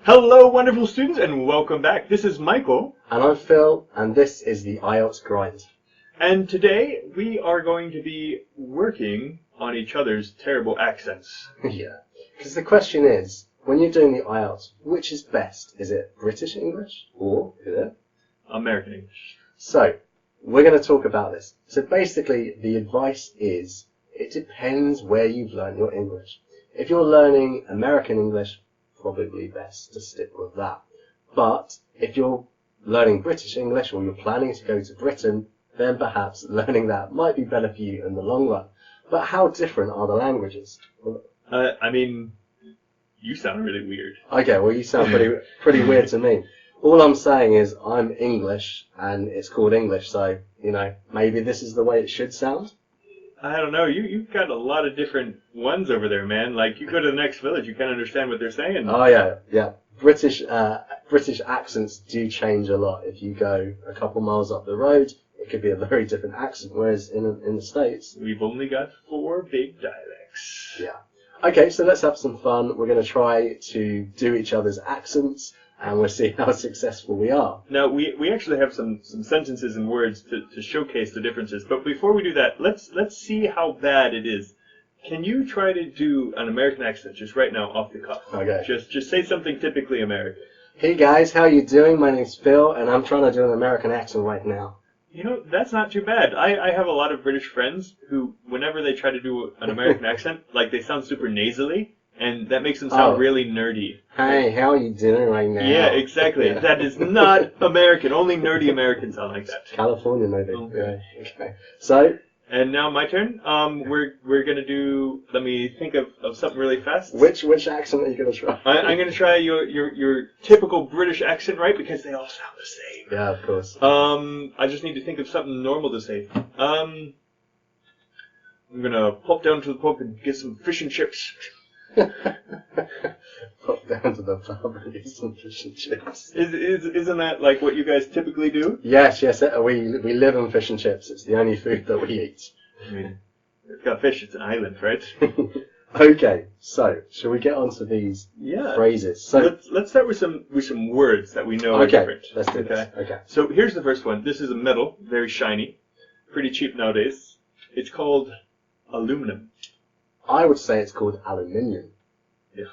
Hello, wonderful students, and welcome back. This is Michael. And I'm Phil, and this is the IELTS Grind. And today we are going to be working on each other's terrible accents. Yeah. Because the question is, when you're doing the IELTS, which is best? Is it British English or is it American English. So, we're going to talk about this. So basically, the advice is, it depends where you've learned your English. If you're learning American English, probably best to stick with that. But if you're learning British English or you're planning to go to Britain, then perhaps learning that might be better for you in the long run. But how different are the languages? I mean, you sound really weird. Okay, well you sound pretty weird to me. All I'm saying is I'm English and it's called English, so, maybe this is the way it should sound. I don't know, you've got a lot of different ones over there, man. Like, you go to the next village, you can't understand what they're saying. Oh yeah. British accents do change a lot. If you go a couple miles up the road, it could be a very different accent, whereas in the States... We've only got 4 big dialects. Yeah. Okay, so let's have some fun. We're going to try to do each other's accents, and we'll see how successful we are. Now, we actually have some sentences and words to showcase the differences, but before we do that, let's see how bad it is. Can you try to do an American accent just right now, off the cuff? Okay. Just say something typically American. Hey guys, how you doing? My name's Phil, and I'm trying to do an American accent right now. You know, that's not too bad. I have a lot of British friends who, whenever they try to do an American accent, like, they sound super nasally, and that makes them sound really nerdy. Hey, how are you doing right now? Yeah, exactly. Yeah. That is not American. Only nerdy Americans sound like that. California, maybe. Okay. Yeah. Okay. So... And now my turn. We're gonna do. Let me think of something really fast. Which accent are you gonna try? I'm gonna try your typical British accent, right? Because they all sound the same. Yeah, of course. I just need to think of something normal to say. I'm gonna pop down to the pub and get some fish and chips. Pop down to the pub and get some fish and chips. Isn't that like what you guys typically do? Yes. We live on fish and chips. It's the only food that we eat. I mean, it's got fish. It's an island, right? Okay. So, shall we get on to these phrases? So let's start with some words that we know are different. Let's do this. Okay. So here's the first one. This is a metal, very shiny, pretty cheap nowadays. It's called aluminum. I would say it's called aluminium. Yeah.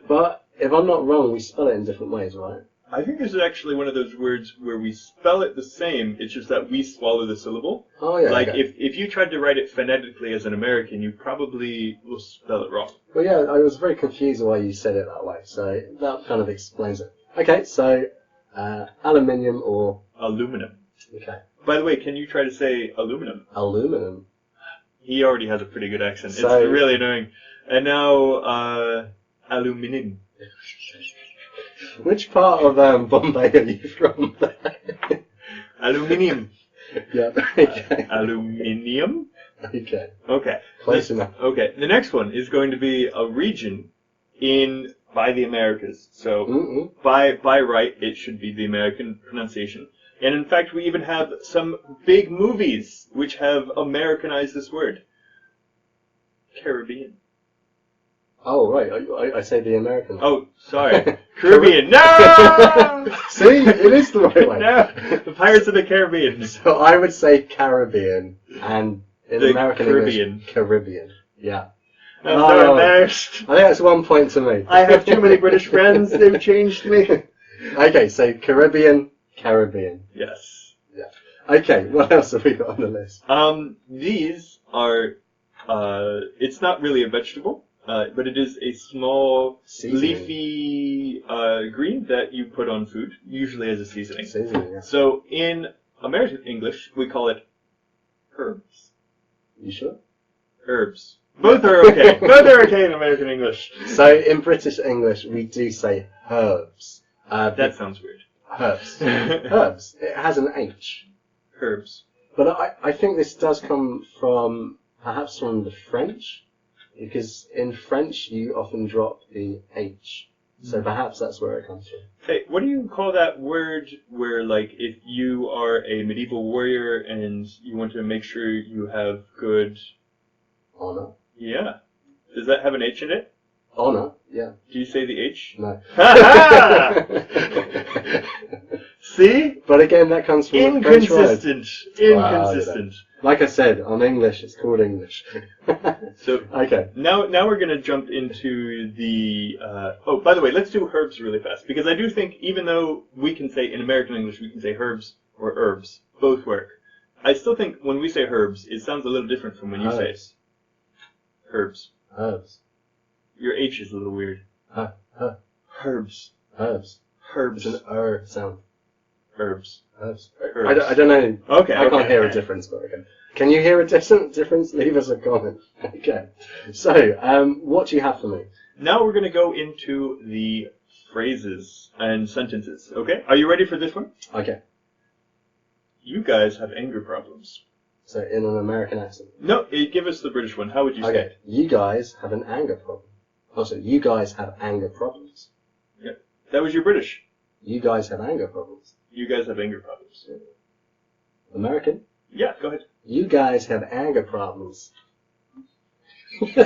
But if I'm not wrong, we spell it in different ways, right? I think this is actually one of those words where we spell it the same, it's just that we swallow the syllable. Oh, yeah. Like, okay. if you tried to write it phonetically as an American, you probably will spell it wrong. Well, yeah, I was very confused why you said it that way, so that kind of explains it. Okay, so, aluminium or... Aluminum. Okay. By the way, can you try to say aluminum? Aluminum. He already has a pretty good accent. So, it's really annoying. And now, aluminum. Which part of Bombay are you from? Aluminium. Yeah. Okay. Aluminium? Okay. Okay. Close enough. Okay. The next one is going to be a region by the Americas. So, by right, it should be the American pronunciation. And in fact, we even have some big movies which have Americanized this word. Caribbean. Oh, right. I say the American. Oh, sorry. Caribbean. No! See? It is the right way. No! The Pirates of the Caribbean. So I would say Caribbean, and in The American Caribbean. English, Caribbean. Yeah. I'm so embarrassed. I think that's 1 point to me. I have too many British friends. They've changed me. Okay, so Caribbean. Yes. Yeah. Okay, what else have we got on the list? These are, it's not really a vegetable, but it is a small, leafy green that you put on food, usually as a seasoning. Yeah. So in American English, we call it herbs. You sure? Herbs. Both are okay. Both are okay in American English. So in British English, we do say herbs. That sounds weird. Herbs. Herbs. It has an H. Herbs. But I think this does come perhaps from the French, because in French you often drop the H. So perhaps that's where it comes from. Hey, what do you call that word where, like, if you are a medieval warrior and you want to make sure you have good... Honor. Yeah. Does that have an H in it? Honor, yeah. Do you say the H? No. See? But again, that comes from the French word. Inconsistent. Inconsistent. Like I said, on English, it's called English. So okay. Now we're going to jump into the... oh, by the way, let's do herbs really fast. Because I do think, even though we can say, in American English, we can say herbs or herbs. Both work. I still think when we say herbs, it sounds a little different from when you say herbs. Herbs. Your H is a little weird. Herbs. Herbs. Herbs. It's an sound. Herbs. Herbs. Herbs. I don't know. Okay. I can't hear a difference, but okay. Can you hear a difference? Leave us a comment. Okay. So, what do you have for me? Now we're going to go into the phrases and sentences. Okay? Are you ready for this one? Okay. You guys have anger problems. So, in an American accent. No, give us the British one. How would you say it? You guys have an anger problem. Also, you guys have anger problems. Yeah. That was your British. You guys have anger problems. You guys have anger problems. American? Yeah, go ahead. You guys have anger problems. There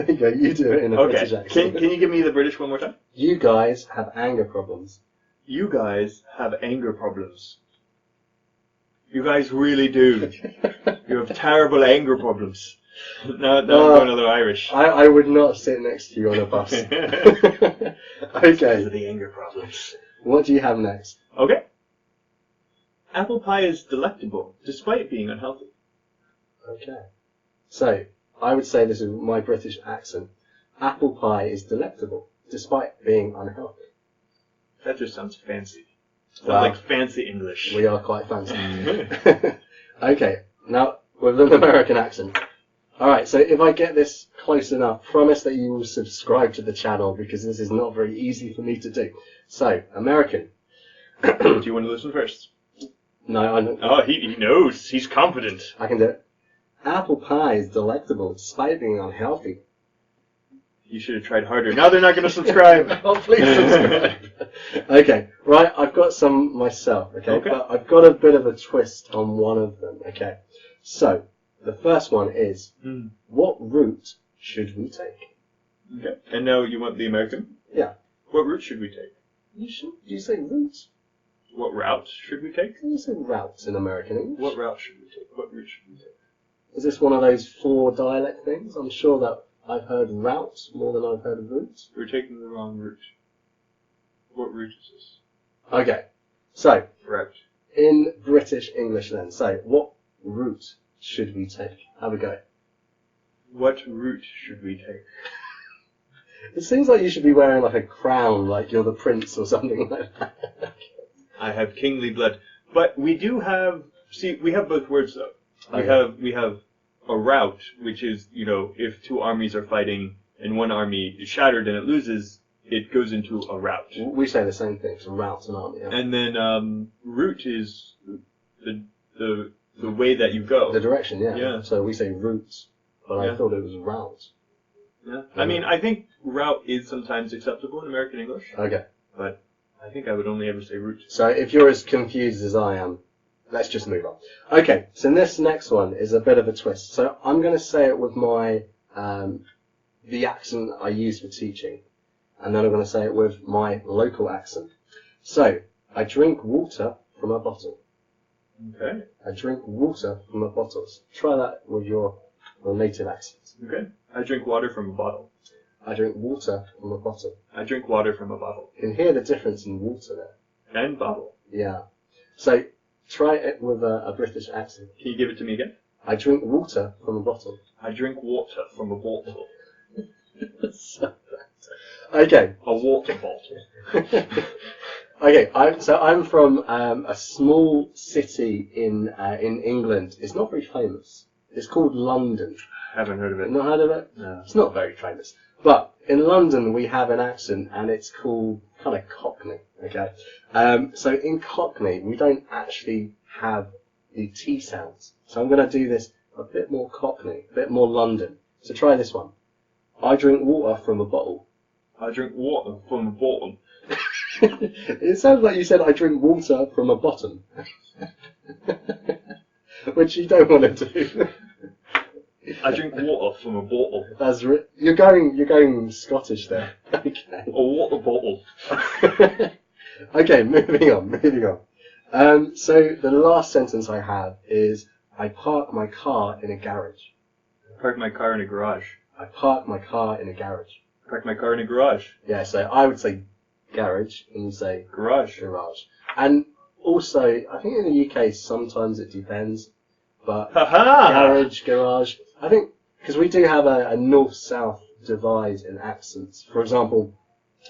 you go, you do it in a British accent. Can you give me the British one more time? You guys have anger problems. You guys have anger problems. You guys really do. You have terrible anger problems. Now I'm going a little Irish. I would not sit next to you on a bus. Okay. Because of the anger problems. What do you have next? Okay. Apple pie is delectable, despite being unhealthy. Okay. So, I would say this is my British accent. Apple pie is delectable, despite being unhealthy. That just sounds fancy. Sounds Wow. like fancy English. We are quite fancy. Okay, now with an American accent. Alright, so if I get this close enough, promise that you will subscribe to the channel because this is not very easy for me to do. So, American. Do you want to listen first? No, I don't. Oh, he knows. He's confident. I can do it. Apple pie is delectable despite being unhealthy. You should have tried harder. Now they're not going to subscribe. Oh, please subscribe. Okay, right, I've got some myself, okay? But I've got a bit of a twist on one of them, okay? So, the first one is, what route should we take? Okay. And now you want the American? Yeah. What route should we take? You say route? What route should we take? You say route in American English. What route should we take? What route should we take? Is this one of those 4 dialect things? I'm sure that I've heard route more than I've heard of route. We're taking the wrong route. What route is this? Okay, so Route. in British English then, so what route should we take? Have a go. What route should we take? It seems like you should be wearing like a crown, like you're the prince or something like that. I have kingly blood. But we do have, see, we have both words though. We have a rout, which is, you know, if 2 armies are fighting and one army is shattered and it loses, it goes into a rout. We say the same thing, so rout's an army. Yeah. And then route is the way that you go. The direction, yeah. Yeah. So we say route, but I thought it was route. Yeah. I mean, I think route is sometimes acceptable in American English. Okay. But I think I would only ever say route. So if you're as confused as I am, let's just move on. Okay, so this next one is a bit of a twist. So I'm going to say it with my the accent I use for teaching, and then I'm going to say it with my local accent. So, I drink water from a bottle. Okay. I drink water from a bottle. So try that with your native accent. Okay. I drink water from a bottle. I drink water from a bottle. I drink water from a bottle. You can hear the difference in water there. And bottle. Yeah. So, try it with a British accent. Can you give it to me again? I drink water from a bottle. I drink water from a bottle. Okay. A water bottle. Okay, I'm from a small city in England. It's not very famous. It's called London. Haven't heard of it. Not heard of it? No. It's not very famous. But in London we have an accent and it's called kind of Cockney. Okay. So in Cockney we don't actually have the T sounds. So I'm going to do this a bit more Cockney, a bit more London. So try this one. I drink water from a bottle. I drink water from a bottle. It sounds like you said I drink water from a bottom. Which you don't want to do. I drink water from a bottle. You're going Scottish there. Okay. A water bottle. Okay, moving on. So the last sentence I have is, I park my car in a garage. Park my car in a garage. I park my car in a garage. Park my car in a garage. Yeah, so I would say garage, and you say Garage. garage. And also, I think in the UK sometimes it depends, but garage. I think because we do have a north-south divide in accents. For example,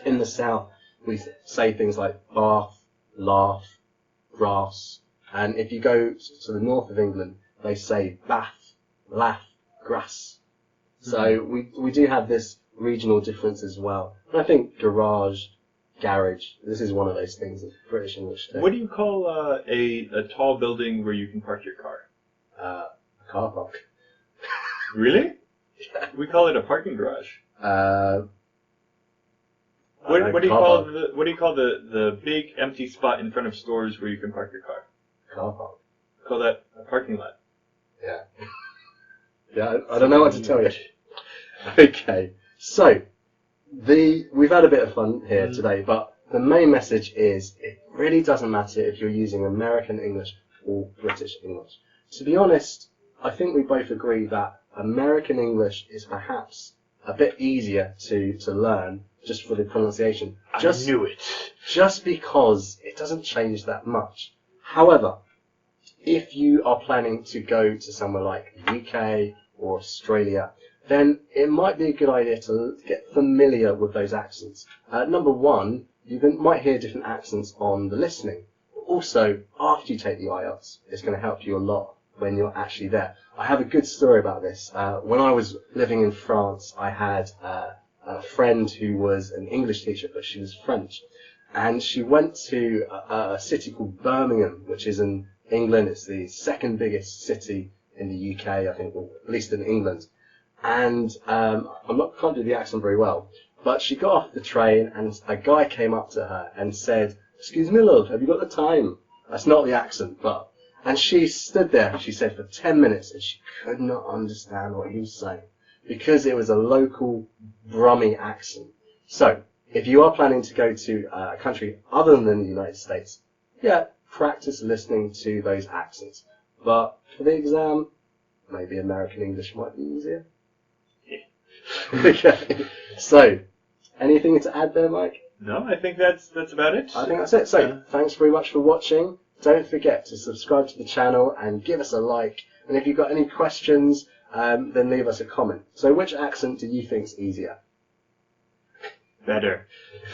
in the south we say things like bath, laugh, grass, and if you go to the north of England, they say bath, laugh, grass. So we do have this regional difference as well. And I think garage, garage, this is one of those things that British English do. What do you call a tall building where you can park your car? A car park. Really? We call it a parking garage. What do you call the big empty spot in front of stores where you can park your car? Car park. Call that a parking lot. Yeah. Yeah, I don't know what to tell you. Okay, so we've had a bit of fun here today, but the main message is it really doesn't matter if you're using American English or British English. To be honest, I think we both agree that American English is perhaps a bit easier to learn just for the pronunciation. I knew it. Just because it doesn't change that much. However, if you are planning to go to somewhere like the UK or Australia, then it might be a good idea to get familiar with those accents. Number one, you might hear different accents on the listening. Also, after you take the IELTS, it's going to help you a lot when you're actually there. I have a good story about this. When I was living in France, I had a friend who was an English teacher, but she was French. And she went to a city called Birmingham, which is in England. It's the second biggest city in the UK, I think, or at least in England. And can't do the accent very well, but she got off the train and a guy came up to her and said, "Excuse me, love, have you got the time?" That's not the accent, and she stood there, she said, for 10 minutes, and she could not understand what he was saying because it was a local Brummie accent. So, if you are planning to go to a country other than the United States, yeah, practice listening to those accents. But for the exam, maybe American English might be easier. Okay, so anything to add there, Mike? No, I think that's about it. I think that's it. So thanks very much for watching. Don't forget to subscribe to the channel and give us a like. And if you've got any questions, then leave us a comment. So which accent do you think's easier? Better.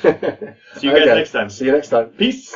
See you guys next time. See you next time. Peace.